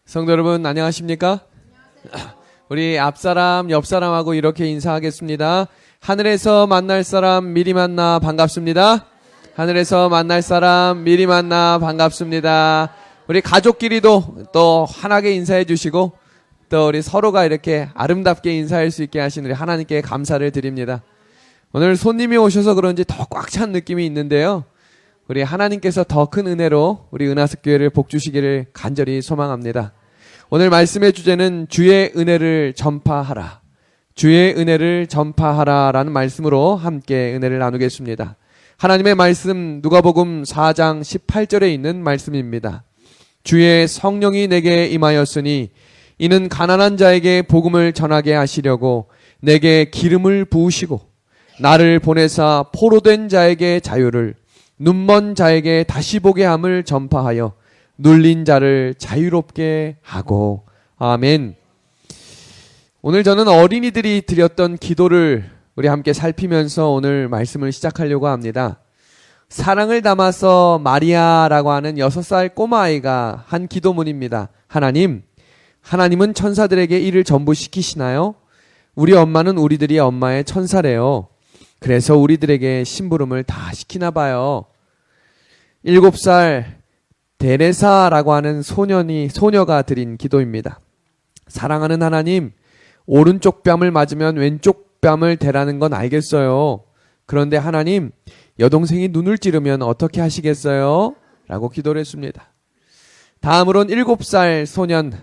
성도 여러분 안녕하십니까? 우리 앞사람 옆사람하고 이렇게 인사하겠습니다. 하늘에서 만날 사람 미리 만나 반갑습니다. 하늘에서 만날 사람 미리 만나 반갑습니다. 우리 가족끼리도 또 환하게 인사해 주시고 또 우리 서로가 이렇게 아름답게 인사할 수 있게 하신 우리 하나님께 감사를 드립니다. 오늘 손님이 오셔서 그런지 더 꽉 찬 느낌이 있는데요. 우리 하나님께서 더 큰 은혜로 우리 은하습교회를 복주시기를 간절히 소망합니다. 오늘 말씀의 주제는 주의 은혜를 전파하라. 주의 은혜를 전파하라 라는 말씀으로 함께 은혜를 나누겠습니다. 하나님의 말씀 누가복음 4장 18절에 있는 말씀입니다. 주의 성령이 내게 임하였으니 이는 가난한 자에게 복음을 전하게 하시려고 내게 기름을 부으시고 나를 보내사 포로된 자에게 자유를 눈먼 자에게 다시 보게 함을 전파하여 눌린 자를 자유롭게 하고. 아멘. 오늘 저는 어린이들이 드렸던 기도를 우리 함께 살피면서 오늘 말씀을 시작하려고 합니다. 사랑을 담아서 마리아라고 하는 6살 꼬마아이가 한 기도문입니다. 하나님은 천사들에게 일을 전부 시키시나요? 우리 엄마는 우리들이 엄마의 천사래요. 그래서 우리들에게 심부름을 다 시키나 봐요. 7살 데레사라고 하는 소녀가 드린 기도입니다. 사랑하는 하나님, 오른쪽 뺨을 맞으면 왼쪽 뺨을 대라는 건 알겠어요. 그런데 하나님, 여동생이 눈을 찌르면 어떻게 하시겠어요? 라고 기도를 했습니다. 다음으로는 7살 소년,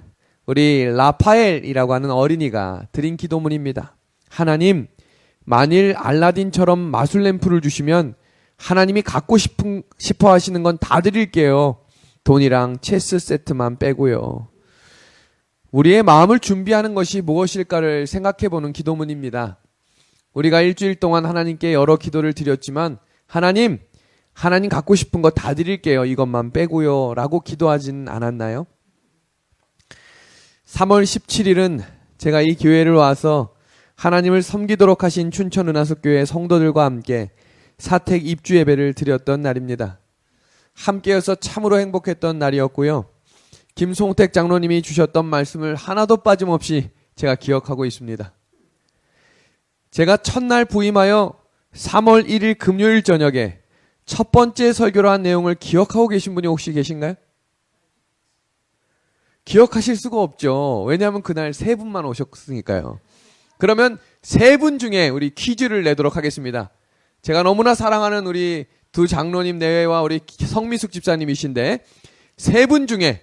우리 라파엘이라고 하는 어린이가 드린 기도문입니다. 하나님, 만일 알라딘처럼 마술램프를 주시면 하나님이 갖고 싶어 하시는 건 다 드릴게요. 돈이랑 체스 세트만 빼고요. 우리의 마음을 준비하는 것이 무엇일까를 생각해보는 기도문입니다. 우리가 일주일 동안 하나님께 여러 기도를 드렸지만 하나님 갖고 싶은 거 다 드릴게요. 이것만 빼고요. 라고 기도하진 않았나요? 3월 17일은 제가 이 교회를 와서 하나님을 섬기도록 하신 춘천은하숙교회 성도들과 함께 사택 입주 예배를 드렸던 날입니다. 함께여서 참으로 행복했던 날이었고요. 김송택 장로님이 주셨던 말씀을 하나도 빠짐없이 제가 기억하고 있습니다. 제가 첫날 부임하여 3월 1일 금요일 저녁에 첫 번째 설교를 한 내용을 기억하고 계신 분이 혹시 계신가요? 기억하실 수가 없죠. 왜냐하면 그날 3분만 오셨으니까요. 그러면 3분 중에 우리 퀴즈를 내도록 하겠습니다. 제가 너무나 사랑하는 우리 두 장로님 내외와 우리 성미숙 집사님이신데 3분 중에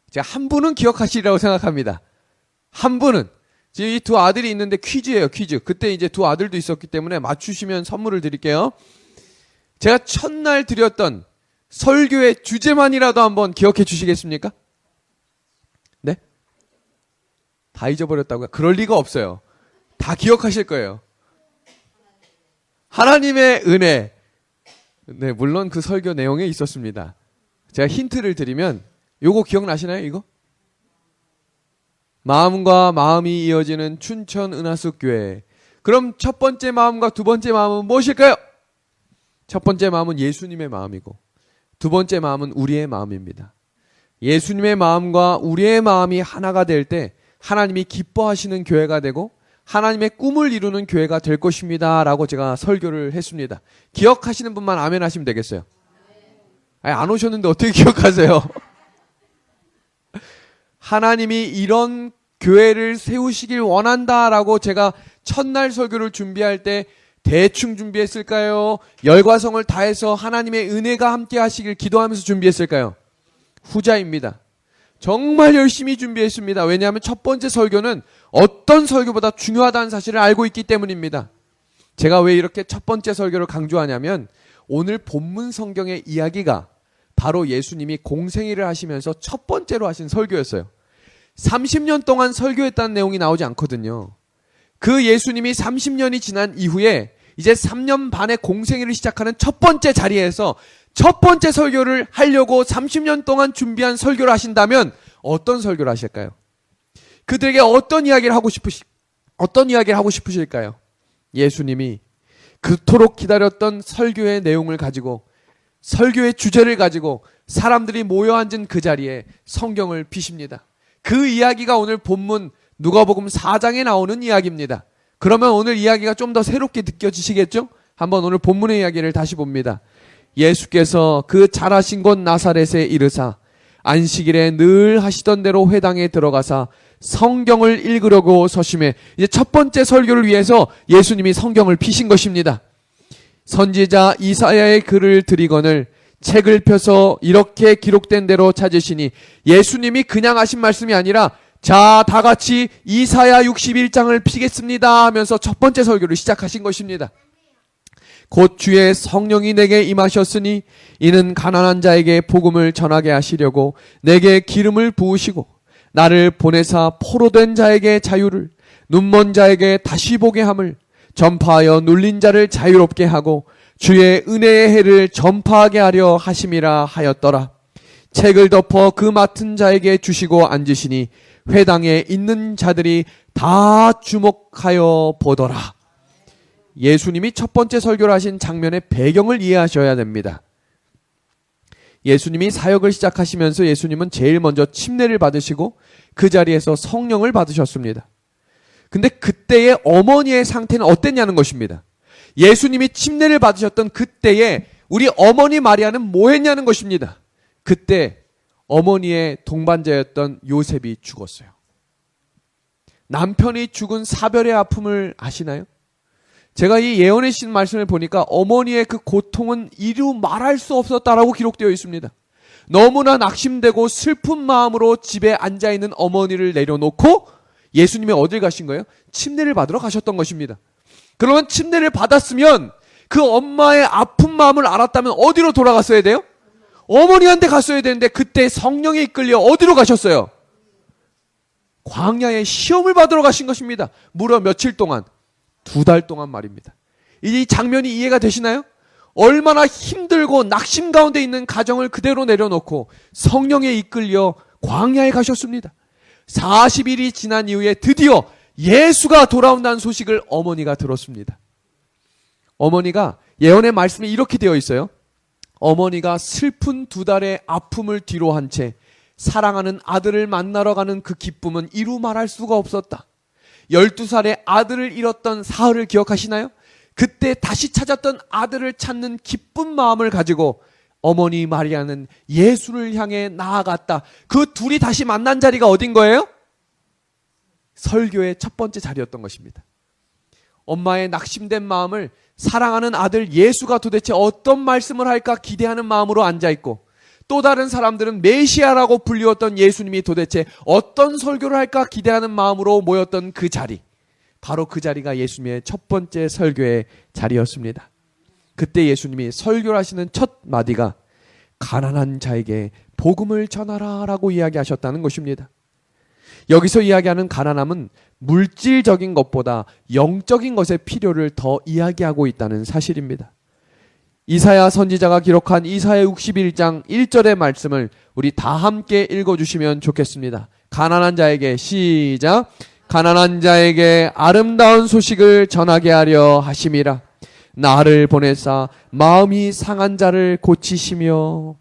제가 한 분은 기억하시리라고 생각합니다. 한 분은 지금 이 두 아들이 있는데 퀴즈예요. 퀴즈. 그때 이제 두 아들도 있었기 때문에 맞추시면 선물을 드릴게요. 제가 첫날 드렸던 설교의 주제만이라도 한번 기억해 주시겠습니까? 네? 다 잊어버렸다고요? 그럴 리가 없어요. 다 기억하실 거예요. 하나님의 은혜. 네, 물론 그 설교 내용에 있었습니다. 제가 힌트를 드리면 요거 기억나시나요? 이거? 마음과 마음이 이어지는 춘천 은하숙교회. 그럼 첫 번째 마음과 두 번째 마음은 무엇일까요? 첫 번째 마음은 예수님의 마음이고 두 번째 마음은 우리의 마음입니다. 예수님의 마음과 우리의 마음이 하나가 될 때 하나님이 기뻐하시는 교회가 되고 하나님의 꿈을 이루는 교회가 될 것입니다. 라고 제가 설교를 했습니다. 기억하시는 분만 아멘 하시면 되겠어요. 아니, 안 오셨는데 어떻게 기억하세요? 하나님이 이런 교회를 세우시길 원한다라고 제가 첫날 설교를 준비할 때 대충 준비했을까요? 열과성을 다해서 하나님의 은혜가 함께 하시길 기도하면서 준비했을까요? 후자입니다. 정말 열심히 준비했습니다. 왜냐하면 첫 번째 설교는 어떤 설교보다 중요하다는 사실을 알고 있기 때문입니다. 제가 왜 이렇게 첫 번째 설교를 강조하냐면 오늘 본문 성경의 이야기가 바로 예수님이 공생애를 하시면서 첫 번째로 하신 설교였어요. 30년 동안 설교했다는 내용이 나오지 않거든요. 그 예수님이 30년이 지난 이후에 이제 3년 반의 공생애를 시작하는 첫 번째 자리에서 첫 번째 설교를 하려고 30년 동안 준비한 설교를 하신다면 어떤 설교를 하실까요? 그들에게 어떤 이야기를 하고 싶으실까요? 예수님이 그토록 기다렸던 설교의 내용을 가지고 설교의 주제를 가지고 사람들이 모여 앉은 그 자리에 성경을 피십니다. 그 이야기가 오늘 본문 누가복음 4장에 나오는 이야기입니다. 그러면 오늘 이야기가 좀 더 새롭게 느껴지시겠죠? 한번 오늘 본문의 이야기를 다시 봅니다. 예수께서 그 자라신 곳 나사렛에 이르사 안식일에 늘 하시던 대로 회당에 들어가사 성경을 읽으려고 서심해. 이제 첫 번째 설교를 위해서 예수님이 성경을 피신 것입니다. 선지자 이사야의 글을 들이거늘 책을 펴서 이렇게 기록된 대로 찾으시니, 예수님이 그냥 하신 말씀이 아니라 자, 다 같이 이사야 61장을 피겠습니다 하면서 첫 번째 설교를 시작하신 것입니다. 곧 주의 성령이 내게 임하셨으니 이는 가난한 자에게 복음을 전하게 하시려고 내게 기름을 부으시고 나를 보내사 포로된 자에게 자유를, 눈먼 자에게 다시 보게 함을, 전파하여 눌린 자를 자유롭게 하고 주의 은혜의 해를 전파하게 하려 하심이라 하였더라. 책을 덮어 그 맡은 자에게 주시고 앉으시니 회당에 있는 자들이 다 주목하여 보더라. 예수님이 첫 번째 설교를 하신 장면의 배경을 이해하셔야 됩니다. 예수님이 사역을 시작하시면서 예수님은 제일 먼저 침례를 받으시고 그 자리에서 성령을 받으셨습니다. 근데 그때의 어머니의 상태는 어땠냐는 것입니다. 예수님이 침례를 받으셨던 그때에 우리 어머니 마리아는 뭐 했냐는 것입니다. 그때 어머니의 동반자였던 요셉이 죽었어요. 남편이 죽은 사별의 아픔을 아시나요? 제가 이 예언의 신 말씀을 보니까 어머니의 그 고통은 이루 말할 수 없었다라고 기록되어 있습니다. 너무나 낙심되고 슬픈 마음으로 집에 앉아있는 어머니를 내려놓고 예수님이 어딜 가신 거예요? 침례를 받으러 가셨던 것입니다. 그러면 침례를 받았으면 그 엄마의 아픈 마음을 알았다면 어디로 돌아갔어야 돼요? 어머니한테 갔어야 되는데 그때 성령에 이끌려 어디로 가셨어요? 광야에 시험을 받으러 가신 것입니다. 무려 며칠 동안? 2달 동안 말입니다. 이 장면이 이해가 되시나요? 얼마나 힘들고 낙심 가운데 있는 가정을 그대로 내려놓고 성령에 이끌려 광야에 가셨습니다. 40일이 지난 이후에 드디어 예수가 돌아온다는 소식을 어머니가 들었습니다. 어머니가 예언의 말씀이 이렇게 되어 있어요. 어머니가 슬픈 2달의 아픔을 뒤로 한 채 사랑하는 아들을 만나러 가는 그 기쁨은 이루 말할 수가 없었다. 12살의 아들을 잃었던 사흘을 기억하시나요? 그때 다시 찾았던 아들을 찾는 기쁜 마음을 가지고 어머니 마리아는 예수를 향해 나아갔다. 그 둘이 다시 만난 자리가 어딘 거예요? 설교의 첫 번째 자리였던 것입니다. 엄마의 낙심된 마음을 사랑하는 아들 예수가 도대체 어떤 말씀을 할까 기대하는 마음으로 앉아있고, 또 다른 사람들은 메시아라고 불리웠던 예수님이 도대체 어떤 설교를 할까 기대하는 마음으로 모였던 그 자리, 바로 그 자리가 예수님의 첫 번째 설교의 자리였습니다. 그때 예수님이 설교를 하시는 첫 마디가 가난한 자에게 복음을 전하라 라고 이야기하셨다는 것입니다. 여기서 이야기하는 가난함은 물질적인 것보다 영적인 것의 필요를 더 이야기하고 있다는 사실입니다. 이사야 선지자가 기록한 이사야 61장 1절의 말씀을 우리 다 함께 읽어주시면 좋겠습니다. 가난한 자에게, 시작. 가난한 자에게 아름다운 소식을 전하게 하려 하심이라. 나를 보내사 마음이 상한 자를 고치시며.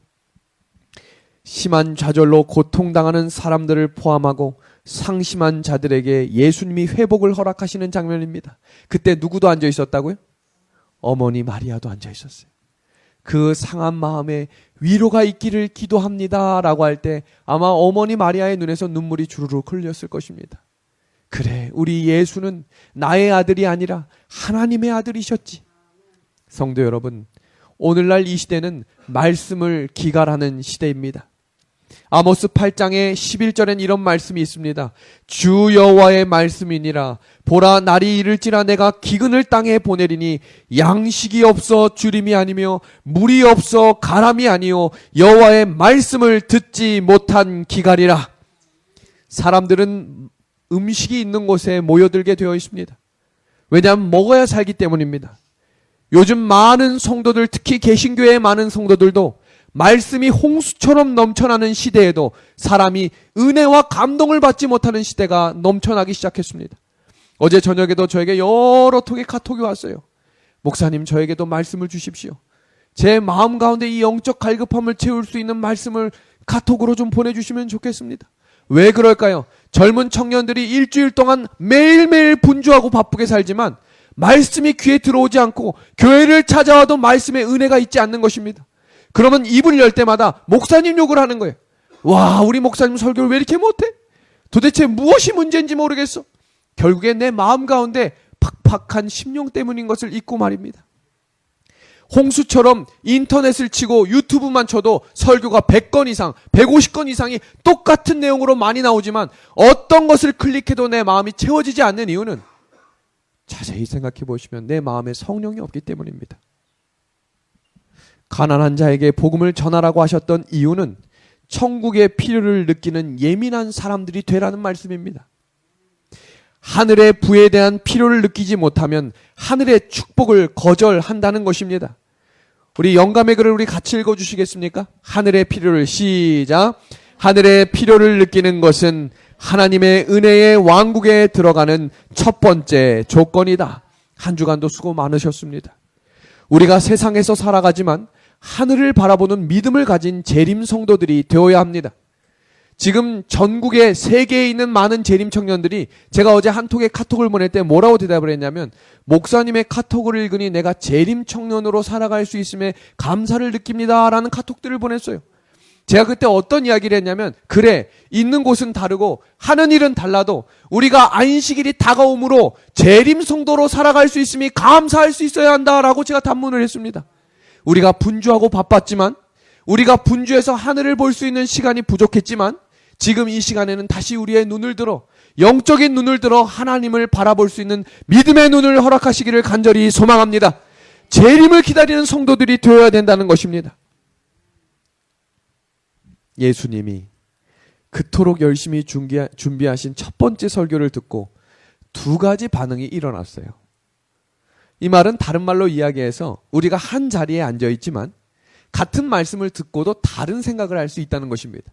심한 좌절로 고통당하는 사람들을 포함하고 상심한 자들에게 예수님이 회복을 허락하시는 장면입니다. 그때 누구도 앉아 있었다고요? 어머니 마리아도 앉아 있었어요. 그 상한 마음에 위로가 있기를 기도합니다 라고 할 때 아마 어머니 마리아의 눈에서 눈물이 주르륵 흘렸을 것입니다. 그래, 우리 예수는 나의 아들이 아니라 하나님의 아들이셨지. 성도 여러분, 오늘날 이 시대는 말씀을 기갈하는 시대입니다. 아모스 8장의 11절엔 이런 말씀이 있습니다. 주 여호와의 말씀이니라. 보라, 날이 이를지라 내가 기근을 땅에 보내리니 양식이 없어 주림이 아니며 물이 없어 가람이 아니요 여호와의 말씀을 듣지 못한 기갈이라. 사람들은 음식이 있는 곳에 모여들게 되어 있습니다. 왜냐하면 먹어야 살기 때문입니다. 요즘 많은 성도들, 특히 개신교의 많은 성도들도 말씀이 홍수처럼 넘쳐나는 시대에도 사람이 은혜와 감동을 받지 못하는 시대가 넘쳐나기 시작했습니다. 어제 저녁에도 저에게 여러 통의 카톡이 왔어요. 목사님, 저에게도 말씀을 주십시오. 제 마음 가운데 이 영적 갈급함을 채울 수 있는 말씀을 카톡으로 좀 보내주시면 좋겠습니다. 왜 그럴까요? 젊은 청년들이 일주일 동안 매일매일 분주하고 바쁘게 살지만 말씀이 귀에 들어오지 않고 교회를 찾아와도 말씀의 은혜가 있지 않는 것입니다. 그러면 입을 열 때마다 목사님 욕을 하는 거예요. 와, 우리 목사님 설교를 왜 이렇게 못해? 도대체 무엇이 문제인지 모르겠어. 결국에 내 마음 가운데 팍팍한 심령 때문인 것을 잊고 말입니다. 홍수처럼 인터넷을 치고 유튜브만 쳐도 설교가 100건 이상, 150건 이상이 똑같은 내용으로 많이 나오지만 어떤 것을 클릭해도 내 마음이 채워지지 않는 이유는 자세히 생각해 보시면 내 마음에 성령이 없기 때문입니다. 가난한 자에게 복음을 전하라고 하셨던 이유는 천국의 필요를 느끼는 예민한 사람들이 되라는 말씀입니다. 하늘의 부에 대한 필요를 느끼지 못하면 하늘의 축복을 거절한다는 것입니다. 우리 영감의 글을 우리 같이 읽어주시겠습니까? 하늘의 필요를 시작. 하늘의 필요를 느끼는 것은 하나님의 은혜의 왕국에 들어가는 첫 번째 조건이다. 한 주간도 수고 많으셨습니다. 우리가 세상에서 살아가지만 하늘을 바라보는 믿음을 가진 재림 성도들이 되어야 합니다. 지금 전국에 세계에 있는 많은 재림 청년들이 제가 어제 한 통의 카톡을 보낼 때 뭐라고 대답을 했냐면 목사님의 카톡을 읽으니 내가 재림 청년으로 살아갈 수 있음에 감사를 느낍니다 라는 카톡들을 보냈어요. 제가 그때 어떤 이야기를 했냐면 그래, 있는 곳은 다르고 하는 일은 달라도 우리가 안식일이 다가오므로 재림 성도로 살아갈 수 있음이 감사할 수 있어야 한다라고 제가 단문을 했습니다. 우리가 분주하고 바빴지만 우리가 분주해서 하늘을 볼 수 있는 시간이 부족했지만 지금 이 시간에는 다시 우리의 눈을 들어 영적인 눈을 들어 하나님을 바라볼 수 있는 믿음의 눈을 허락하시기를 간절히 소망합니다. 재림을 기다리는 성도들이 되어야 된다는 것입니다. 예수님이 그토록 열심히 준비하신 첫 번째 설교를 듣고 두 가지 반응이 일어났어요. 이 말은 다른 말로 이야기해서 우리가 한 자리에 앉아 있지만 같은 말씀을 듣고도 다른 생각을 할 수 있다는 것입니다.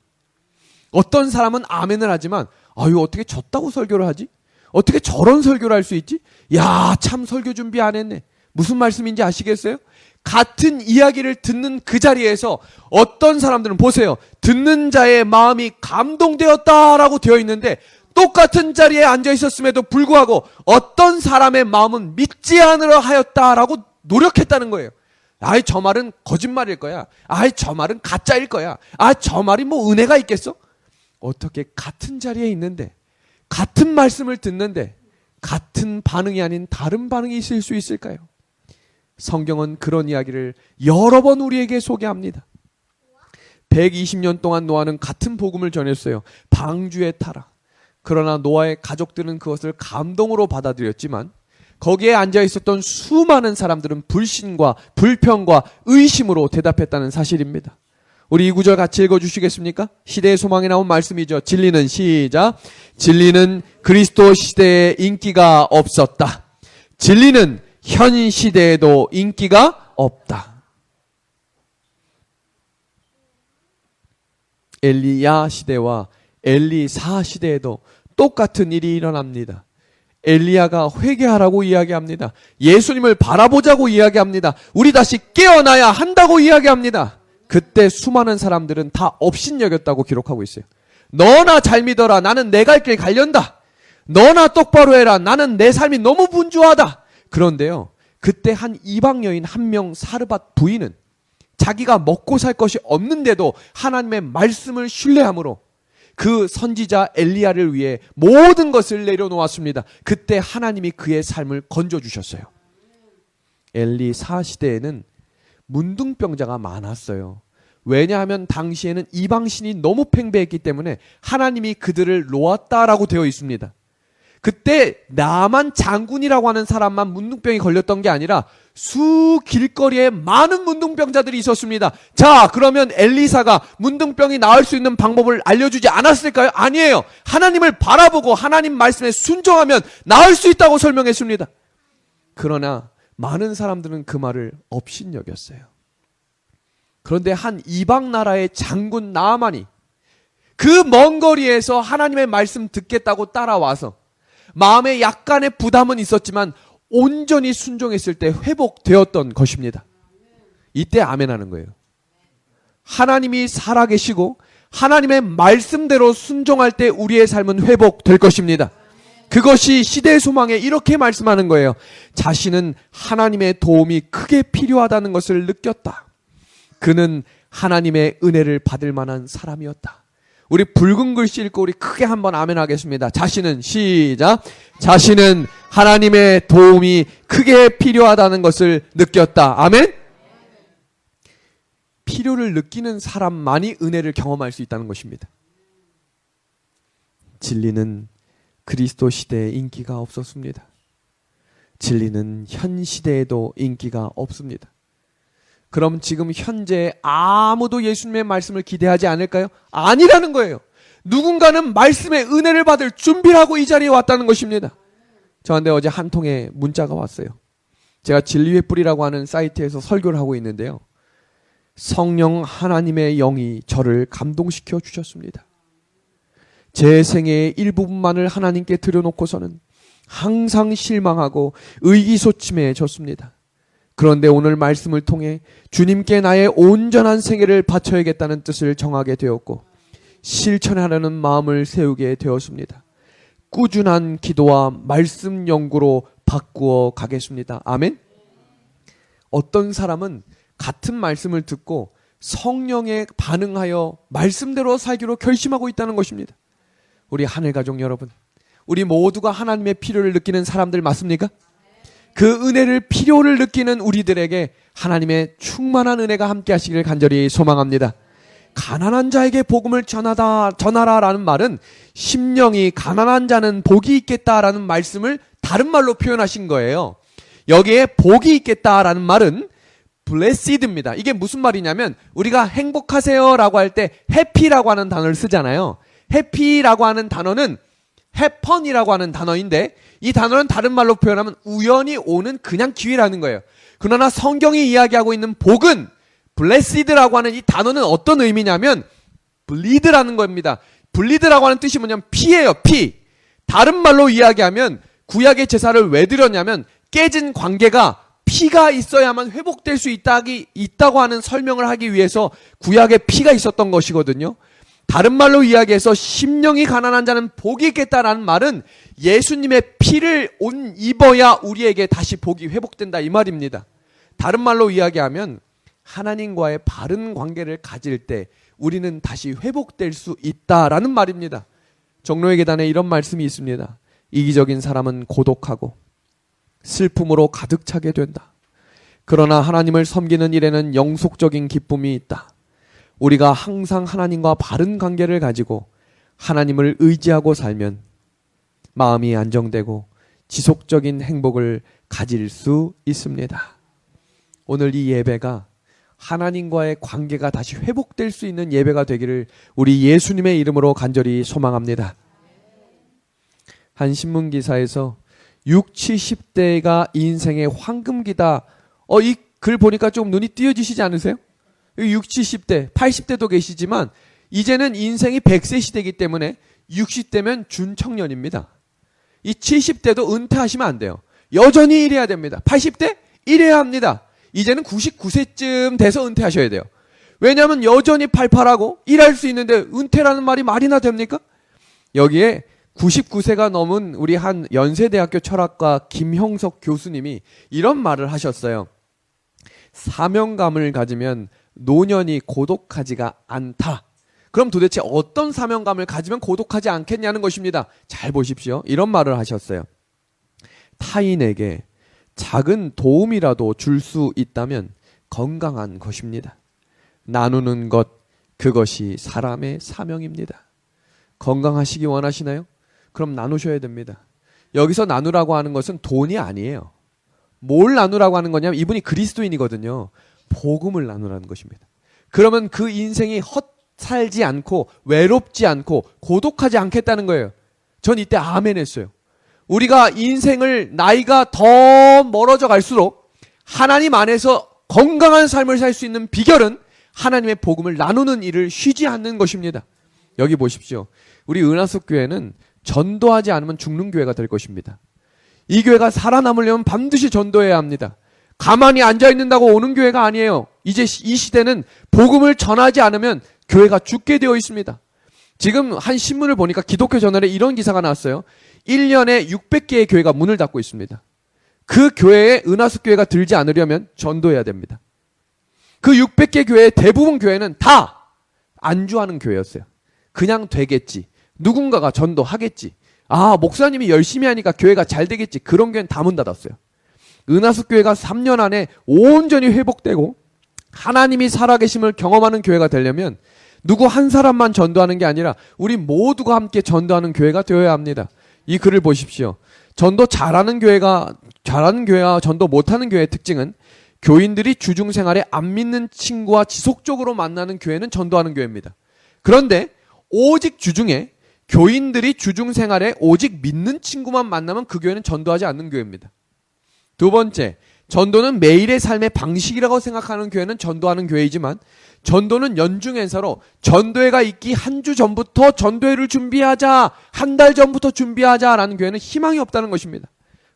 어떤 사람은 아멘을 하지만 아유 어떻게 졌다고 설교를 하지? 어떻게 저런 설교를 할 수 있지? 야, 참 설교 준비 안 했네. 무슨 말씀인지 아시겠어요? 같은 이야기를 듣는 그 자리에서 어떤 사람들은 보세요. 듣는 자의 마음이 감동되었다라고 되어 있는데 똑같은 자리에 앉아 있었음에도 불구하고 어떤 사람의 마음은 믿지 않으려 하였다라고 노력했다는 거예요. 아이 저 말은 거짓말일 거야. 아이 저 말은 가짜일 거야. 아 저 말이 뭐 은혜가 있겠어? 어떻게 같은 자리에 있는데 같은 말씀을 듣는데 같은 반응이 아닌 다른 반응이 있을 수 있을까요? 성경은 그런 이야기를 여러 번 우리에게 소개합니다. 120년 동안 노아는 같은 복음을 전했어요. 방주에 타라. 그러나 노아의 가족들은 그것을 감동으로 받아들였지만 거기에 앉아 있었던 수많은 사람들은 불신과 불평과 의심으로 대답했다는 사실입니다. 우리 이 구절 같이 읽어주시겠습니까? 시대의 소망에 나온 말씀이죠. 진리는 시작. 진리는 그리스도 시대에 인기가 없었다. 진리는 현 시대에도 인기가 없다. 엘리야 시대와 엘리사 시대에도 똑같은 일이 일어납니다. 엘리야가 회개하라고 이야기합니다. 예수님을 바라보자고 이야기합니다. 우리 다시 깨어나야 한다고 이야기합니다. 그때 수많은 사람들은 다 업신여겼다고 기록하고 있어요. 너나 잘 믿어라. 나는 내 갈 길 갈련다. 너나 똑바로 해라. 나는 내 삶이 너무 분주하다. 그런데요, 그때 한 이방 여인 한 명 사르밧 부인은 자기가 먹고 살 것이 없는데도 하나님의 말씀을 신뢰함으로 그 선지자 엘리야를 위해 모든 것을 내려놓았습니다. 그때 하나님이 그의 삶을 건져주셨어요. 엘리사 시대에는 문둥병자가 많았어요. 왜냐하면 당시에는 이방신이 너무 팽배했기 때문에 하나님이 그들을 놓았다라고 되어 있습니다. 그때 나만 장군이라고 하는 사람만 문둥병이 걸렸던 게 아니라 수 길거리에 많은 문둥병자들이 있었습니다. 자, 그러면 엘리사가 문둥병이 나을 수 있는 방법을 알려주지 않았을까요? 아니에요. 하나님을 바라보고 하나님 말씀에 순종하면 나을 수 있다고 설명했습니다. 그러나 많은 사람들은 그 말을 업신여겼어요. 그런데 한 이방 나라의 장군 나아만이 그 먼 거리에서 하나님의 말씀 듣겠다고 따라와서 마음에 약간의 부담은 있었지만 온전히 순종했을 때 회복되었던 것입니다. 이때 아멘하는 거예요. 하나님이 살아계시고 하나님의 말씀대로 순종할 때 우리의 삶은 회복될 것입니다. 그것이 시대의 소망에 이렇게 말씀하는 거예요. 자신은 하나님의 도움이 크게 필요하다는 것을 느꼈다. 그는 하나님의 은혜를 받을 만한 사람이었다. 우리 붉은 글씨 읽고 우리 크게 한번 아멘 하겠습니다. 자신은 시작. 자신은 하나님의 도움이 크게 필요하다는 것을 느꼈다. 아멘. 필요를 느끼는 사람만이 은혜를 경험할 수 있다는 것입니다. 진리는 그리스도 시대에 인기가 없었습니다. 진리는 현 시대에도 인기가 없습니다. 그럼 지금 현재 아무도 예수님의 말씀을 기대하지 않을까요? 아니라는 거예요. 누군가는 말씀의 은혜를 받을 준비를 하고 이 자리에 왔다는 것입니다. 저한테 어제 한 통의 문자가 왔어요. 제가 진리의 뿌리라고 하는 사이트에서 설교를 하고 있는데요. 성령 하나님의 영이 저를 감동시켜 주셨습니다. 제 생애의 일부분만을 하나님께 드려놓고서는 항상 실망하고 의기소침해졌습니다. 그런데 오늘 말씀을 통해 주님께 나의 온전한 생애를 바쳐야겠다는 뜻을 정하게 되었고 실천하려는 마음을 세우게 되었습니다. 꾸준한 기도와 말씀 연구로 바꾸어 가겠습니다. 아멘. 어떤 사람은 같은 말씀을 듣고 성령에 반응하여 말씀대로 살기로 결심하고 있다는 것입니다. 우리 하늘가족 여러분, 우리 모두가 하나님의 필요를 느끼는 사람들 맞습니까? 그 은혜를 필요를 느끼는 우리들에게 하나님의 충만한 은혜가 함께 하시기를 간절히 소망합니다. 가난한 자에게 복음을 전하라라는 말은 심령이 가난한 자는 복이 있겠다라는 말씀을 다른 말로 표현하신 거예요. 여기에 복이 있겠다라는 말은 blessed입니다. 이게 무슨 말이냐면 우리가 행복하세요라고 할 때 happy라고 하는 단어를 쓰잖아요. happy라고 하는 단어는 happen이라고 하는 단어인데 이 단어는 다른 말로 표현하면 우연히 오는 그냥 기회라는 거예요. 그러나 성경이 이야기하고 있는 복은 blessed라고 하는 이 단어는 어떤 의미냐면 bleed라는 겁니다. bleed라고 하는 뜻이 뭐냐면 피예요. 피. 다른 말로 이야기하면 구약의 제사를 왜 드렸냐면 깨진 관계가 피가 있어야만 회복될 수 있다고 하는 설명을 하기 위해서 구약에 피가 있었던 것이거든요. 다른 말로 이야기해서 심령이 가난한 자는 복이 있겠다라는 말은 예수님의 피를 입어야 우리에게 다시 복이 회복된다 이 말입니다. 다른 말로 이야기하면 하나님과의 바른 관계를 가질 때 우리는 다시 회복될 수 있다라는 말입니다. 종로의 계단에 이런 말씀이 있습니다. 이기적인 사람은 고독하고 슬픔으로 가득 차게 된다. 그러나 하나님을 섬기는 일에는 영속적인 기쁨이 있다. 우리가 항상 하나님과 바른 관계를 가지고 하나님을 의지하고 살면 마음이 안정되고 지속적인 행복을 가질 수 있습니다. 오늘 이 예배가 하나님과의 관계가 다시 회복될 수 있는 예배가 되기를 우리 예수님의 이름으로 간절히 소망합니다. 한 신문기사에서 60, 70대가 인생의 황금기다. 이 글 보니까 좀 눈이 띄어지시지 않으세요? 60, 70대, 80대도 계시지만 이제는 인생이 100세 시대이기 때문에 60대면 준청년입니다. 이 70대도 은퇴하시면 안 돼요. 여전히 일해야 됩니다. 80대? 일해야 합니다. 이제는 99세쯤 돼서 은퇴하셔야 돼요. 왜냐하면 여전히 팔팔하고 일할 수 있는데 은퇴라는 말이 말이나 됩니까? 여기에 99세가 넘은 우리 한 연세대학교 철학과 김형석 교수님이 이런 말을 하셨어요. 사명감을 가지면 노년이 고독하지가 않다. 그럼 도대체 어떤 사명감을 가지면 고독하지 않겠냐는 것입니다. 잘 보십시오. 이런 말을 하셨어요. 타인에게 작은 도움이라도 줄 수 있다면 건강한 것입니다. 나누는 것, 그것이 사람의 사명입니다. 건강하시기 원하시나요? 그럼 나누셔야 됩니다. 여기서 나누라고 하는 것은 돈이 아니에요. 뭘 나누라고 하는 거냐면 이분이 그리스도인이거든요. 복음을 나누라는 것입니다. 그러면 그 인생이 헛살지 않고 외롭지 않고 고독하지 않겠다는 거예요. 전 이때 아멘 했어요. 우리가 인생을 나이가 더 멀어져 갈수록 하나님 안에서 건강한 삶을 살 수 있는 비결은 하나님의 복음을 나누는 일을 쉬지 않는 것입니다. 여기 보십시오. 우리 은하숙 교회는 전도하지 않으면 죽는 교회가 될 것입니다. 이 교회가 살아남으려면 반드시 전도해야 합니다. 가만히 앉아있는다고 오는 교회가 아니에요. 이제 이 시대는 복음을 전하지 않으면 교회가 죽게 되어 있습니다. 지금 한 신문을 보니까 기독교 저널에 이런 기사가 나왔어요. 1년에 600개의 교회가 문을 닫고 있습니다. 그 교회에 은하수 교회가 들지 않으려면 전도해야 됩니다. 그 600개 교회의 대부분 교회는 다 안주하는 교회였어요. 그냥 되겠지. 누군가가 전도하겠지. 아, 목사님이 열심히 하니까 교회가 잘 되겠지. 그런 교회는 다 문 닫았어요. 은하수 교회가 3년 안에 온전히 회복되고 하나님이 살아계심을 경험하는 교회가 되려면 누구 한 사람만 전도하는 게 아니라 우리 모두가 함께 전도하는 교회가 되어야 합니다. 이 글을 보십시오. 전도 잘하는 교회와 전도 못하는 교회의 특징은 교인들이 주중생활에 안 믿는 친구와 지속적으로 만나는 교회는 전도하는 교회입니다. 그런데 오직 주중에 교인들이 주중생활에 오직 믿는 친구만 만나면 그 교회는 전도하지 않는 교회입니다. 두 번째, 전도는 매일의 삶의 방식이라고 생각하는 교회는 전도하는 교회이지만 전도는 연중행사로 전도회가 있기 한 주 전부터 전도회를 준비하자, 한 달 전부터 준비하자라는 교회는 희망이 없다는 것입니다.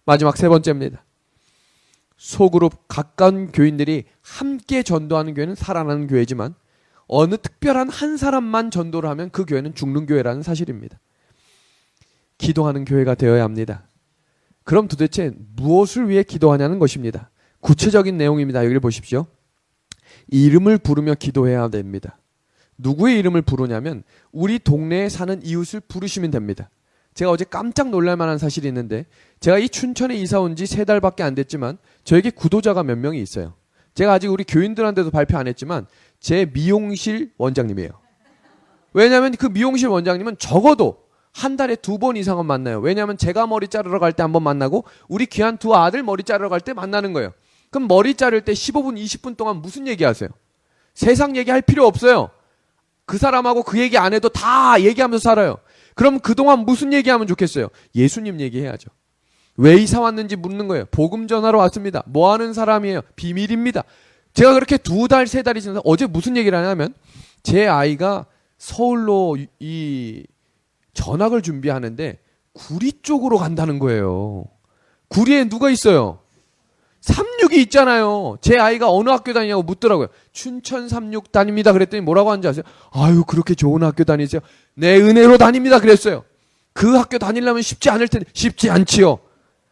마지막 세 번째입니다. 소그룹 가까운 교인들이 함께 전도하는 교회는 살아나는 교회지만 어느 특별한 한 사람만 전도를 하면 그 교회는 죽는 교회라는 사실입니다. 기도하는 교회가 되어야 합니다. 그럼 도대체 무엇을 위해 기도하냐는 것입니다. 구체적인 내용입니다. 여기를 보십시오. 이름을 부르며 기도해야 됩니다. 누구의 이름을 부르냐면 우리 동네에 사는 이웃을 부르시면 됩니다. 제가 어제 깜짝 놀랄 만한 사실이 있는데 제가 이 춘천에 이사 온 지 3달밖에 안 됐지만 저에게 구도자가 몇 명이 있어요. 제가 아직 우리 교인들한테도 발표 안 했지만 제 미용실 원장님이에요. 왜냐하면 그 미용실 원장님은 적어도 한 달에 2번 이상은 만나요. 왜냐하면 제가 머리 자르러 갈 때 1번 만나고 우리 귀한 2 아들 머리 자르러 갈 때 만나는 거예요. 그럼 머리 자를 때 15분, 20분 동안 무슨 얘기하세요? 세상 얘기할 필요 없어요. 그 사람하고 그 얘기 안 해도 다 얘기하면서 살아요. 그럼 그동안 무슨 얘기하면 좋겠어요? 예수님 얘기해야죠. 왜 이사 왔는지 묻는 거예요. 복음 전하러 왔습니다. 뭐 하는 사람이에요? 비밀입니다. 제가 그렇게 2달, 3달이 지나서 어제 무슨 얘기를 하냐면 제 아이가 서울로 이 전학을 준비하는데 구리 쪽으로 간다는 거예요. 구리에 누가 있어요? 36이 있잖아요. 제 아이가 어느 학교 다니냐고 묻더라고요. 춘천 36 다닙니다. 그랬더니 뭐라고 하는지 아세요? 아유, 그렇게 좋은 학교 다니세요? 네, 은혜로 다닙니다. 그랬어요. 그 학교 다니려면 쉽지 않을 텐데. 쉽지 않지요.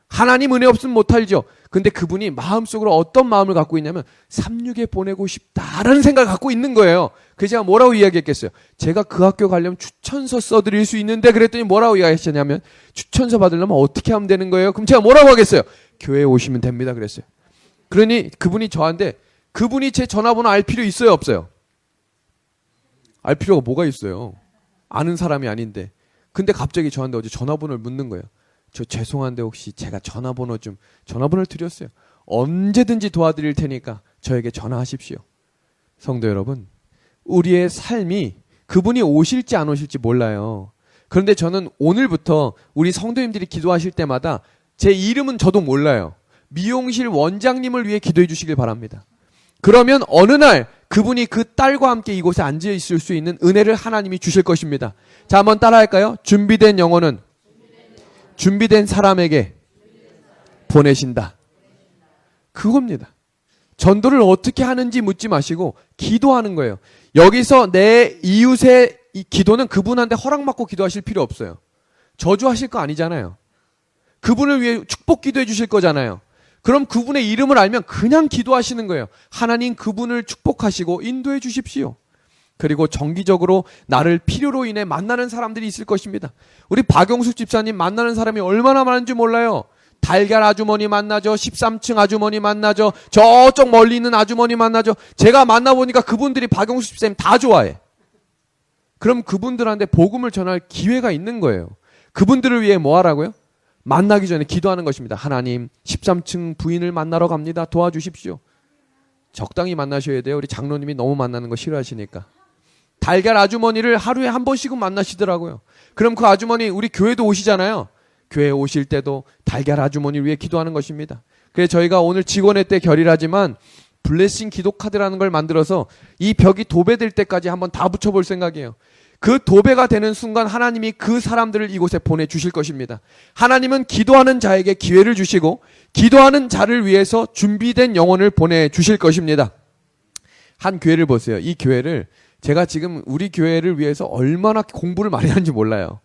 하나님 은혜 없으면 못하죠. 근데 그분이 마음속으로 어떤 마음을 갖고 있냐면 36에 보내고 싶다라는 생각을 갖고 있는 거예요. 그래서 제가 뭐라고 이야기했겠어요? 제가 그 학교 가려면 추천서 써드릴 수 있는데 그랬더니 뭐라고 이야기했냐면 추천서 받으려면 어떻게 하면 되는 거예요? 그럼 제가 뭐라고 하겠어요? 교회에 오시면 됩니다. 그랬어요. 그러니 그분이 저한테 그분이 제 전화번호 알 필요 있어요? 없어요? 알 필요가 뭐가 있어요? 아는 사람이 아닌데. 근데 갑자기 저한테 어제 전화번호를 묻는 거예요. 저 죄송한데 혹시 제가 전화번호를 드렸어요. 언제든지 도와드릴 테니까 저에게 전화하십시오. 성도 여러분, 우리의 삶이 그분이 오실지 안 오실지 몰라요. 그런데 저는 오늘부터 우리 성도님들이 기도하실 때마다 제 이름은 저도 몰라요. 미용실 원장님을 위해 기도해 주시길 바랍니다. 그러면 어느 날 그분이 그 딸과 함께 이곳에 앉아 있을 수 있는 은혜를 하나님이 주실 것입니다. 자, 한번 따라할까요? 준비된 영혼은 준비된 사람에게 보내신다. 그겁니다. 전도를 어떻게 하는지 묻지 마시고 기도하는 거예요. 여기서 내 이웃의 이 기도는 그분한테 허락받고 기도하실 필요 없어요. 저주하실 거 아니잖아요. 그분을 위해 축복 기도해 주실 거잖아요. 그럼 그분의 이름을 알면 그냥 기도하시는 거예요. 하나님 그분을 축복하시고 인도해 주십시오. 그리고 정기적으로 나를 필요로 인해 만나는 사람들이 있을 것입니다. 우리 박영숙 집사님 만나는 사람이 얼마나 많은지 몰라요. 달걀 아주머니 만나죠. 13층 아주머니 만나죠. 저쪽 멀리 있는 아주머니 만나죠. 제가 만나보니까 그분들이 박영숙 집사님 다 좋아해. 그럼 그분들한테 복음을 전할 기회가 있는 거예요. 그분들을 위해 뭐 하라고요? 만나기 전에 기도하는 것입니다. 하나님 13층 부인을 만나러 갑니다. 도와주십시오. 적당히 만나셔야 돼요. 우리 장로님이 너무 만나는 거 싫어하시니까. 달걀 아주머니를 하루에 한 번씩은 만나시더라고요. 그럼 그 아주머니 우리 교회도 오시잖아요. 교회 오실 때도 달걀 아주머니를 위해 기도하는 것입니다. 그래서 저희가 오늘 직원회 때 결의하지만 블레싱 기도 카드라는 걸 만들어서 이 벽이 도배될 때까지 한번 다 붙여볼 생각이에요. 그 도배가 되는 순간 하나님이 그 사람들을 이곳에 보내주실 것입니다. 하나님은 기도하는 자에게 기회를 주시고 기도하는 자를 위해서 준비된 영혼을 보내주실 것입니다. 한 교회를 보세요. 이 교회를 제가 지금 우리 교회를 위해서 얼마나 공부를 많이 하는지 몰라요.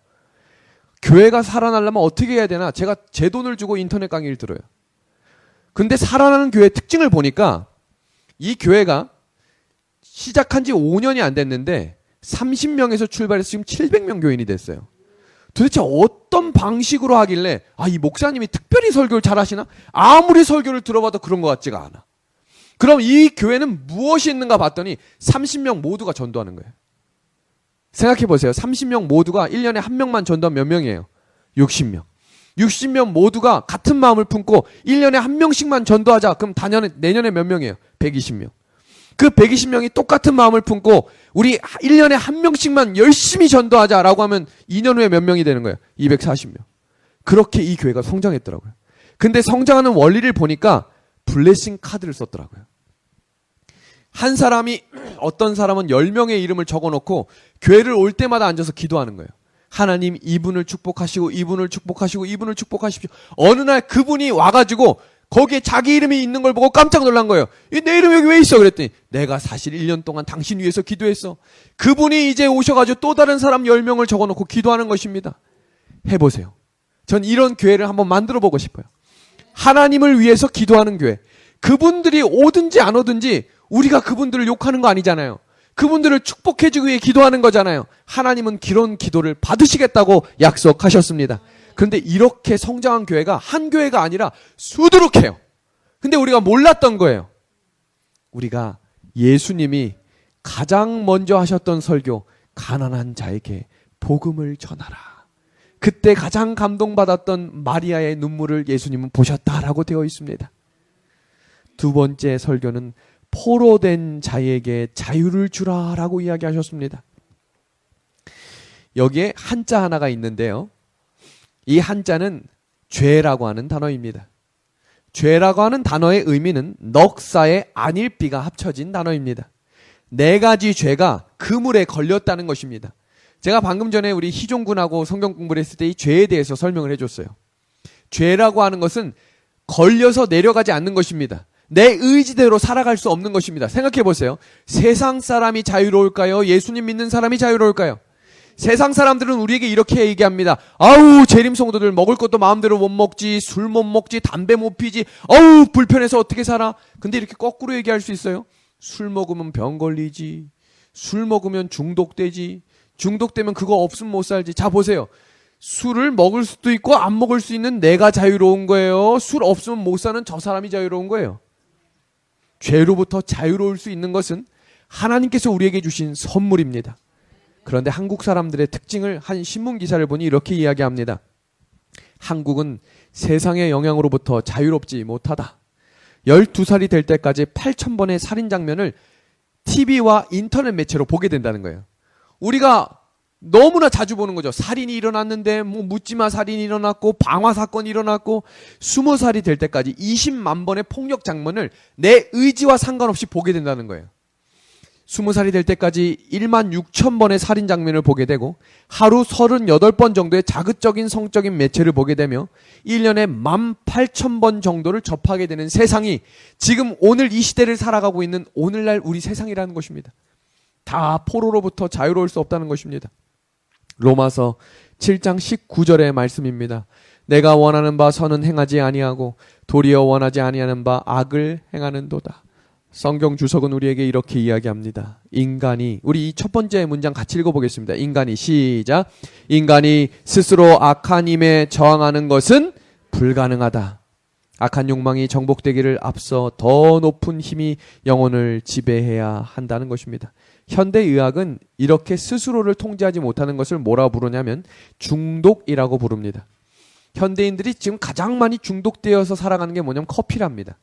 교회가 살아나려면 어떻게 해야 되나? 제가 제 돈을 주고 인터넷 강의를 들어요. 근데 살아나는 교회의 특징을 보니까 이 교회가 시작한 지 5년이 안 됐는데 30명에서 출발해서 지금 700명 교인이 됐어요. 도대체 어떤 방식으로 하길래 이 목사님이 특별히 설교를 잘하시나? 아무리 설교를 들어봐도 그런 것 같지가 않아. 그럼 이 교회는 무엇이 있는가 봤더니 30명 모두가 전도하는 거예요. 생각해 보세요. 30명 모두가 1년에 한 명만 전도하면 몇 명이에요? 60명. 60명 모두가 같은 마음을 품고 1년에 한 명씩만 전도하자. 그럼 내년에 몇 명이에요? 120명. 그 120명이 똑같은 마음을 품고 우리 1년에 한 명씩만 열심히 전도하자라고 하면 2년 후에 몇 명이 되는 거예요? 240명. 그렇게 이 교회가 성장했더라고요. 근데 성장하는 원리를 보니까 블레싱 카드를 썼더라고요. 한 사람이, 어떤 사람은 10명의 이름을 적어놓고 교회를 올 때마다 앉아서 기도하는 거예요. 하나님 이분을 축복하시고 이분을 축복하시고 이분을 축복하십시오. 어느 날 그분이 와가지고 거기에 자기 이름이 있는 걸 보고 깜짝 놀란 거예요. 내 이름 여기 왜 있어? 그랬더니 내가 사실 1년 동안 당신 위해서 기도했어. 그분이 이제 오셔가지고 또 다른 사람 10명을 적어놓고 기도하는 것입니다. 해보세요. 전 이런 교회를 한번 만들어 보고 싶어요. 하나님을 위해서 기도하는 교회. 그분들이 오든지 안 오든지 우리가 그분들을 욕하는 거 아니잖아요. 그분들을 축복해주기 위해 기도하는 거잖아요. 하나님은 그런 기도를 받으시겠다고 약속하셨습니다. 그런데 이렇게 성장한 교회가 한 교회가 아니라 수두룩해요. 근데 우리가 몰랐던 거예요. 우리가 예수님이 가장 먼저 하셨던 설교, 가난한 자에게 복음을 전하라. 그때 가장 감동받았던 마리아의 눈물을 예수님은 보셨다라고 되어 있습니다. 두 번째 설교는 포로된 자에게 자유를 주라라고 이야기하셨습니다. 여기에 한자 하나가 있는데요. 이 한자는 죄라고 하는 단어입니다. 죄라고 하는 단어의 의미는 넉사의 안일비가 합쳐진 단어입니다. 4가지 죄가 그물에 걸렸다는 것입니다. 제가 방금 전에 우리 희종군하고 성경 공부를 했을 때 이 죄에 대해서 설명을 해줬어요. 죄라고 하는 것은 걸려서 내려가지 않는 것입니다. 내 의지대로 살아갈 수 없는 것입니다. 생각해 보세요. 세상 사람이 자유로울까요? 예수님 믿는 사람이 자유로울까요? 세상 사람들은 우리에게 이렇게 얘기합니다. 아우, 재림 성도들 먹을 것도 마음대로 못 먹지, 술 못 먹지, 담배 못 피지, 아우 불편해서 어떻게 살아? 근데 이렇게 거꾸로 얘기할 수 있어요? 술 먹으면 병 걸리지, 술 먹으면 중독되지, 중독되면 그거 없으면 못 살지. 자 보세요. 술을 먹을 수도 있고 안 먹을 수 있는 내가 자유로운 거예요. 술 없으면 못 사는 저 사람이 자유로운 거예요. 죄로부터 자유로울 수 있는 것은 하나님께서 우리에게 주신 선물입니다. 그런데 한국 사람들의 특징을 한 신문 기사를 보니 이렇게 이야기합니다. 한국은 세상의 영향으로부터 자유롭지 못하다. 12살이 될 때까지 8,000번의 살인 장면을 TV와 인터넷 매체로 보게 된다는 거예요. 우리가 너무나 자주 보는 거죠. 살인이 일어났는데 묻지마 살인이 일어났고 방화 사건이 일어났고 20살이 될 때까지 20만 번의 폭력 장면을 내 의지와 상관없이 보게 된다는 거예요. 20살이 될 때까지 16,000번의 살인 장면을 보게 되고 하루 38번 정도의 자극적인 성적인 매체를 보게 되며 1년에 18,000번 정도를 접하게 되는 세상이 지금 오늘 이 시대를 살아가고 있는 오늘날 우리 세상이라는 것입니다. 다 포로로부터 자유로울 수 없다는 것입니다. 로마서 7장 19절의 말씀입니다. 내가 원하는 바 선은 행하지 아니하고 도리어 원하지 아니하는 바 악을 행하는도다. 성경 주석은 우리에게 이렇게 이야기합니다. 인간이, 우리 이 첫 번째 문장 같이 읽어보겠습니다. 인간이, 시작. 인간이 스스로 악한 힘에 저항하는 것은 불가능하다. 악한 욕망이 정복되기를 앞서 더 높은 힘이 영혼을 지배해야 한다는 것입니다. 현대의학은 이렇게 스스로를 통제하지 못하는 것을 뭐라 부르냐면 중독이라고 부릅니다. 현대인들이 지금 가장 많이 중독되어서 살아가는 게 뭐냐면 커피랍니다.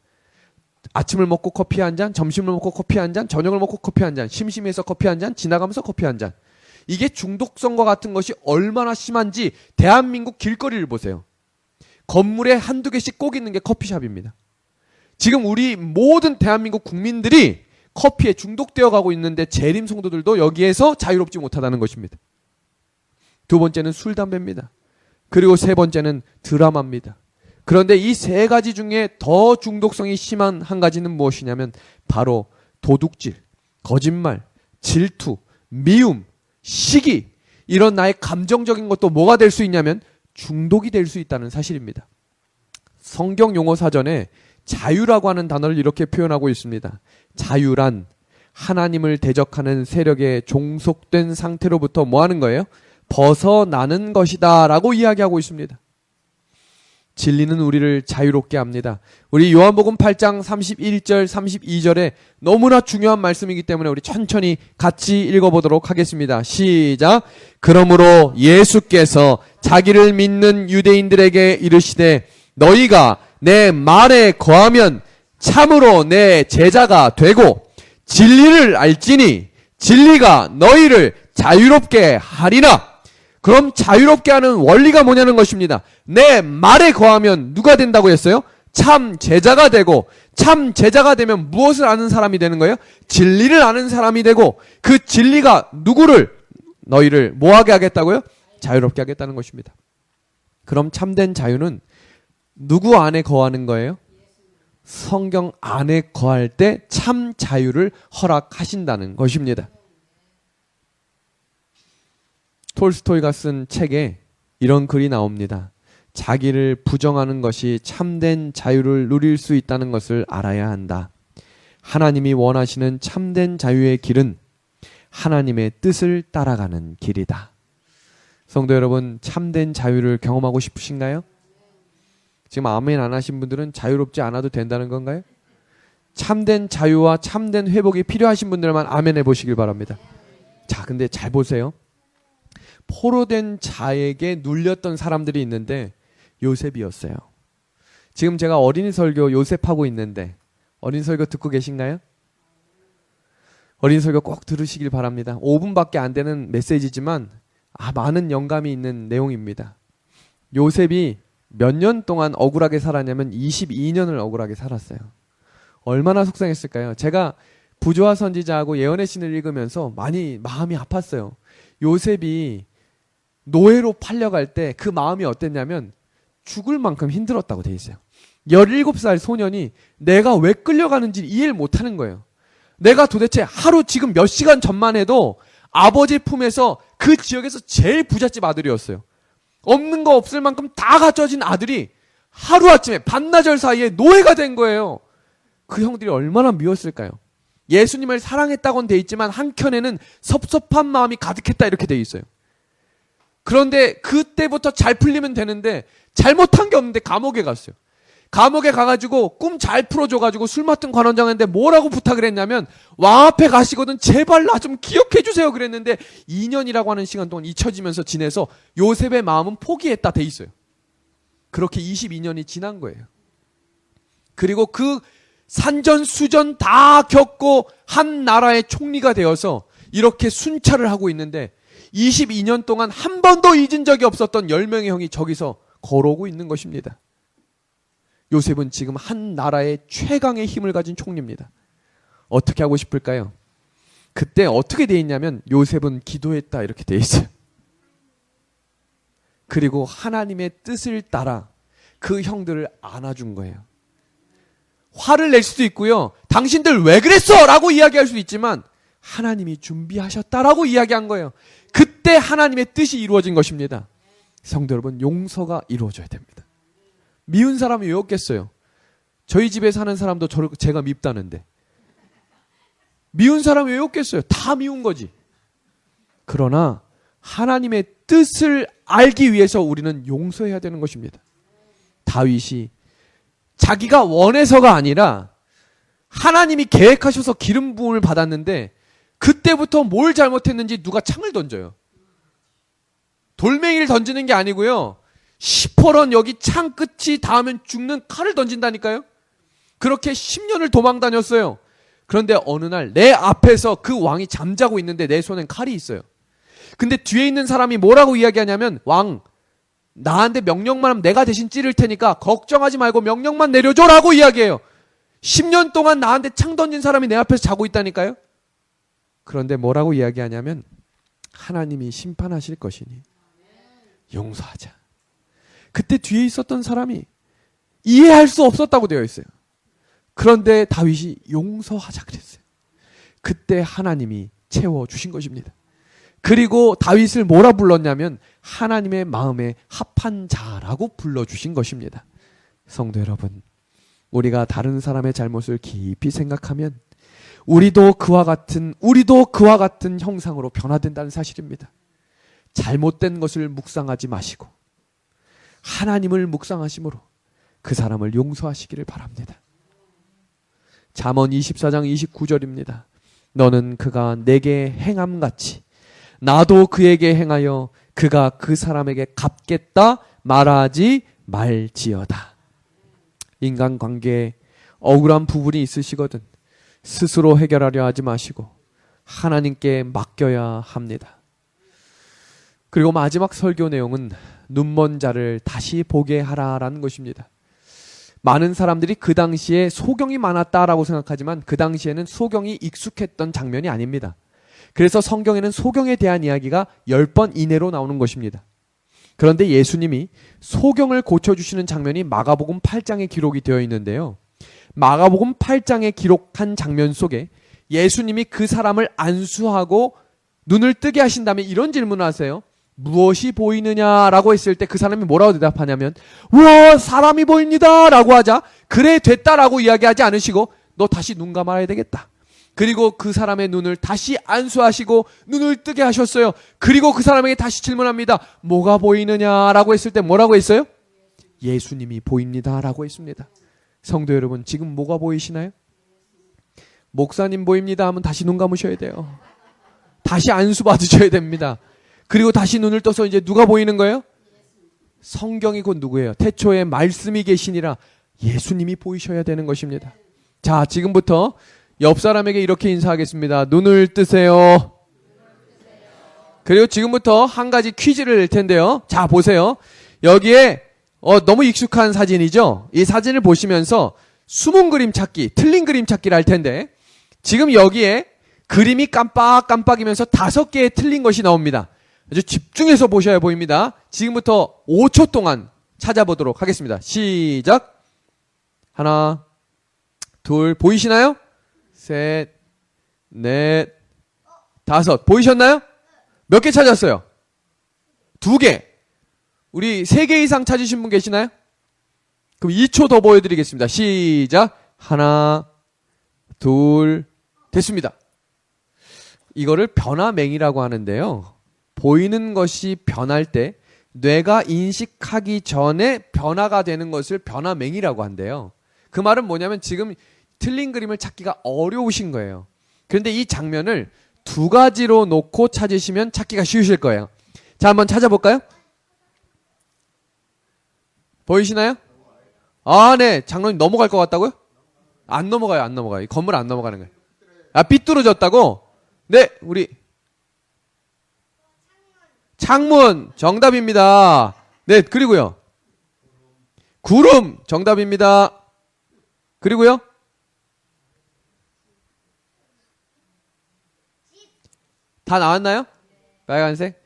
아침을 먹고 커피 한 잔, 점심을 먹고 커피 한 잔, 저녁을 먹고 커피 한 잔, 심심해서 커피 한 잔, 지나가면서 커피 한 잔. 이게 중독성과 같은 것이 얼마나 심한지 대한민국 길거리를 보세요. 건물에 한두 개씩 꼭 있는 게 커피숍입니다. 지금 우리 모든 대한민국 국민들이 커피에 중독되어 가고 있는데 재림 성도들도 여기에서 자유롭지 못하다는 것입니다. 두 번째는 술, 담배입니다. 그리고 세 번째는 드라마입니다. 그런데 이 세 가지 중에 더 중독성이 심한 한 가지는 무엇이냐면 바로 도둑질, 거짓말, 질투, 미움, 시기, 이런 나의 감정적인 것도 뭐가 될 수 있냐면 중독이 될 수 있다는 사실입니다. 성경 용어 사전에 자유라고 하는 단어를 이렇게 표현하고 있습니다. 자유란 하나님을 대적하는 세력에 종속된 상태로부터 뭐 하는 거예요? 벗어나는 것이다 라고 이야기하고 있습니다. 진리는 우리를 자유롭게 합니다. 우리 요한복음 8장 31절 32절에 너무나 중요한 말씀이기 때문에 우리 천천히 같이 읽어보도록 하겠습니다. 시작. 그러므로 예수께서 자기를 믿는 유대인들에게 이르시되 너희가 내 말에 거하면 참으로 내 제자가 되고 진리를 알지니 진리가 너희를 자유롭게 하리라. 그럼 자유롭게 하는 원리가 뭐냐는 것입니다. 내 말에 거하면 누가 된다고 했어요? 참 제자가 되고, 참 제자가 되면 무엇을 아는 사람이 되는 거예요? 진리를 아는 사람이 되고, 그 진리가 누구를, 너희를 뭐하게 하겠다고요? 자유롭게 하겠다는 것입니다. 그럼 참된 자유는 누구 안에 거하는 거예요? 성경 안에 거할 때 참 자유를 허락하신다는 것입니다. 톨스토이가 쓴 책에 이런 글이 나옵니다. 자기를 부정하는 것이 참된 자유를 누릴 수 있다는 것을 알아야 한다. 하나님이 원하시는 참된 자유의 길은 하나님의 뜻을 따라가는 길이다. 성도 여러분, 참된 자유를 경험하고 싶으신가요? 지금 아멘 안 하신 분들은 자유롭지 않아도 된다는 건가요? 참된 자유와 참된 회복이 필요하신 분들만 아멘 해보시길 바랍니다. 자, 근데 잘 보세요. 포로된 자에게 눌렸던 사람들이 있는데 요셉이었어요. 지금 제가 어린이 설교 요셉하고 있는데 어린이 설교 듣고 계신가요? 어린이 설교 꼭 들으시길 바랍니다. 5분밖에 안 되는 메시지지만 많은 영감이 있는 내용입니다. 요셉이 몇 년 동안 억울하게 살았냐면 22년을 억울하게 살았어요. 얼마나 속상했을까요? 제가 부조화 선지자하고 예언의 신을 읽으면서 많이 마음이 아팠어요. 요셉이 노예로 팔려갈 때 그 마음이 어땠냐면 죽을 만큼 힘들었다고 돼 있어요. 17살 소년이 내가 왜 끌려가는지 이해를 못하는 거예요. 내가 도대체 하루 지금 몇 시간 전만 해도 아버지 품에서 그 지역에서 제일 부잣집 아들이었어요. 없는 거 없을 만큼 다 갖춰진 아들이 하루아침에 반나절 사이에 노예가 된 거예요. 그 형들이 얼마나 미웠을까요? 예수님을 사랑했다고는 돼 있지만 한켠에는 섭섭한 마음이 가득했다 이렇게 돼 있어요. 그런데 그때부터 잘 풀리면 되는데 잘못한 게 없는데 감옥에 갔어요. 감옥에 가가지고 꿈 잘 풀어줘가지고 술 맡은 관원장한테 뭐라고 부탁을 했냐면 왕 앞에 가시거든 제발 나 좀 기억해 주세요 그랬는데 2년이라고 하는 시간 동안 잊혀지면서 지내서 요셉의 마음은 포기했다 돼 있어요. 그렇게 22년이 지난 거예요. 그리고 그 산전수전 다 겪고 한 나라의 총리가 되어서 이렇게 순찰을 하고 있는데 22년 동안 한 번도 잊은 적이 없었던 10명의 형이 저기서 걸어오고 있는 것입니다. 요셉은 지금 한 나라의 최강의 힘을 가진 총리입니다. 어떻게 하고 싶을까요? 그때 어떻게 돼 있냐면 요셉은 기도했다 이렇게 돼 있어요. 그리고 하나님의 뜻을 따라 그 형들을 안아준 거예요. 화를 낼 수도 있고요. 당신들 왜 그랬어? 라고 이야기할 수도 있지만 하나님이 준비하셨다라고 이야기한 거예요. 그때 하나님의 뜻이 이루어진 것입니다. 성도 여러분, 용서가 이루어져야 됩니다. 미운 사람이 왜 없겠어요? 저희 집에 사는 사람도 제가 밉다는데 미운 사람이 왜 없겠어요? 다 미운 거지. 그러나 하나님의 뜻을 알기 위해서 우리는 용서해야 되는 것입니다. 다윗이 자기가 원해서가 아니라 하나님이 계획하셔서 기름 부음을 받았는데 그때부터 뭘 잘못했는지 누가 창을 던져요. 돌멩이를 던지는 게 아니고요. 시퍼런 여기 창 끝이 닿으면 죽는 칼을 던진다니까요. 그렇게 10년을 도망 다녔어요. 그런데 어느 날 내 앞에서 그 왕이 잠자고 있는데 내 손엔 칼이 있어요. 근데 뒤에 있는 사람이 뭐라고 이야기하냐면 왕 나한테 명령만 하면 내가 대신 찌를 테니까 걱정하지 말고 명령만 내려줘라고 이야기해요. 10년 동안 나한테 창 던진 사람이 내 앞에서 자고 있다니까요. 그런데 뭐라고 이야기하냐면 하나님이 심판하실 것이니 용서하자. 그때 뒤에 있었던 사람이 이해할 수 없었다고 되어 있어요. 그런데 다윗이 용서하자 그랬어요. 그때 하나님이 채워주신 것입니다. 그리고 다윗을 뭐라 불렀냐면 하나님의 마음에 합한 자라고 불러주신 것입니다. 성도 여러분, 우리가 다른 사람의 잘못을 깊이 생각하면 우리도 그와 같은 형상으로 변화된다는 사실입니다. 잘못된 것을 묵상하지 마시고 하나님을 묵상하심으로 그 사람을 용서하시기를 바랍니다. 잠언 24장 29절입니다. 너는 그가 내게 행함같이 나도 그에게 행하여 그가 그 사람에게 갚겠다 말하지 말지어다. 인간관계에 억울한 부분이 있으시거든 스스로 해결하려 하지 마시고 하나님께 맡겨야 합니다. 그리고 마지막 설교 내용은 눈먼 자를 다시 보게 하라라는 것입니다. 많은 사람들이 그 당시에 소경이 많았다라고 생각하지만 그 당시에는 소경이 익숙했던 장면이 아닙니다. 그래서 성경에는 소경에 대한 이야기가 10번 이내로 나오는 것입니다. 그런데 예수님이 소경을 고쳐주시는 장면이 마가복음 8장에 기록이 되어 있는데요. 마가복음 8장에 기록한 장면 속에 예수님이 그 사람을 안수하고 눈을 뜨게 하신 다음에 이런 질문을 하세요. 무엇이 보이느냐라고 했을 때 그 사람이 뭐라고 대답하냐면 우와 사람이 보입니다 라고 하자 그래 됐다라고 이야기하지 않으시고 너 다시 눈 감아야 되겠다. 그리고 그 사람의 눈을 다시 안수하시고 눈을 뜨게 하셨어요. 그리고 그 사람에게 다시 질문합니다. 뭐가 보이느냐라고 했을 때 뭐라고 했어요? 예수님이 보입니다 라고 했습니다. 성도 여러분, 지금 뭐가 보이시나요? 목사님 보입니다 하면 다시 눈 감으셔야 돼요. 다시 안수 받으셔야 됩니다. 그리고 다시 눈을 떠서 이제 누가 보이는 거예요? 성경이 곧 누구예요? 태초에 말씀이 계시니라 예수님이 보이셔야 되는 것입니다. 자, 지금부터 옆 사람에게 이렇게 인사하겠습니다. 눈을 뜨세요. 그리고 지금부터 한 가지 퀴즈를 낼 텐데요. 자, 보세요. 여기에 너무 익숙한 사진이죠? 이 사진을 보시면서 숨은 그림 찾기, 틀린 그림 찾기를 할 텐데 지금 여기에 그림이 깜빡깜빡이면서 5개의 틀린 것이 나옵니다. 아주 집중해서 보셔야 보입니다. 지금부터 5초 동안 찾아보도록 하겠습니다. 시작. 하나, 둘, 보이시나요? 셋, 넷, 5. 보이셨나요? 몇 개 찾았어요? 2개. 우리 3개 이상 찾으신 분 계시나요? 그럼 2초 더 보여드리겠습니다. 시작. 하나, 둘, 됐습니다. 이거를 변화맹이라고 하는데요. 보이는 것이 변할 때 뇌가 인식하기 전에 변화가 되는 것을 변화맹이라고 한대요. 그 말은 뭐냐면 지금 틀린 그림을 찾기가 어려우신 거예요. 그런데 이 장면을 2가지로 놓고 찾으시면 찾기가 쉬우실 거예요. 자, 한번 찾아볼까요? 보이시나요? 아, 네. 장로님 넘어갈 것 같다고요? 안 넘어가요, 안 넘어가요. 이 건물 안 넘어가는 거예요. 아, 삐뚤어졌다고? 네, 우리 창문 정답입니다. 네, 그리고요. 구름 정답입니다. 그리고요. 다 나왔나요? 빨간색?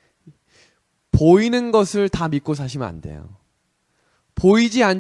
보이는 것을 다 믿고 사시면 안 돼요. 보이지 않